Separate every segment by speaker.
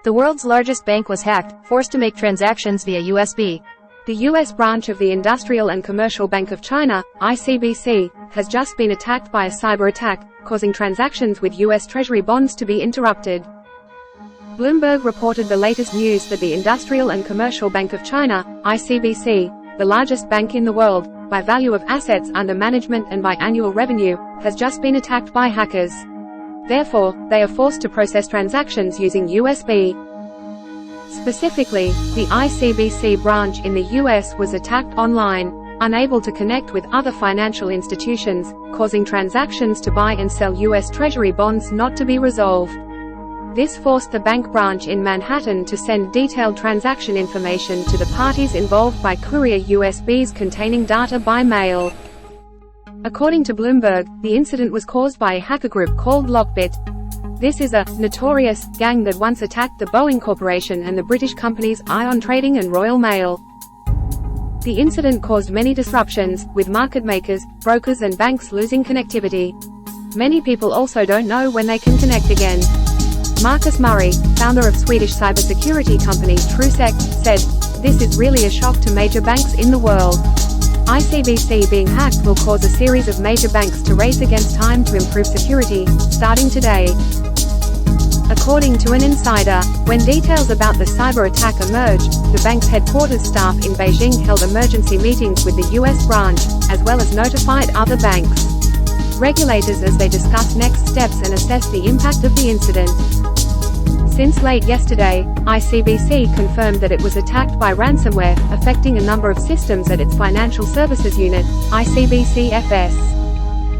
Speaker 1: The world's largest bank was hacked, forced to make transactions via USB. The U.S. branch of the Industrial and Commercial Bank of China, ICBC, has just been attacked by a cyber attack, causing transactions with U.S. Treasury bonds to be interrupted. Bloomberg reported the latest news that the Industrial and Commercial Bank of China, ICBC, the largest bank in the world, by value of assets under management and by annual revenue, has just been attacked by hackers. Therefore, they are forced to process transactions using USB. Specifically, the ICBC branch in the US was attacked online, unable to connect with other financial institutions, causing transactions to buy and sell US Treasury bonds not to be resolved. This forced the bank branch in Manhattan to send detailed transaction information to the parties involved by courier USBs containing data by mail. According to Bloomberg, the incident was caused by a hacker group called Lockbit. This is a notorious gang that once attacked the Boeing Corporation and the British companies Ion Trading and Royal Mail. The incident caused many disruptions, with market makers, brokers and banks losing connectivity. Many people also don't know when they can connect again. Marcus Murray, founder of Swedish cybersecurity company TrueSec, said, "This is really a shock to major banks in the world. ICBC being hacked will cause a series of major banks to race against time to improve security, starting today." According to an insider, when details about the cyber attack emerged, the bank's headquarters staff in Beijing held emergency meetings with the US branch, as well as notified other banks. Regulators as they discussed next steps and assessed the impact of the incident. Since late yesterday, ICBC confirmed that it was attacked by ransomware, affecting a number of systems at its financial services unit, ICBC-FS.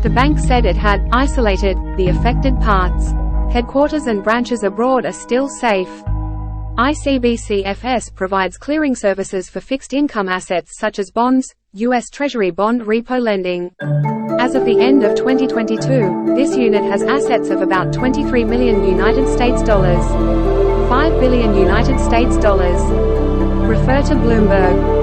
Speaker 1: The bank said it had isolated the affected parts. Headquarters and branches abroad are still safe. ICBC-FS provides clearing services for fixed income assets such as bonds, U.S. Treasury bond repo lending. As of the end of 2022, this unit has assets of about $23 million United States dollars, $5 billion United States dollars. Refer to Bloomberg.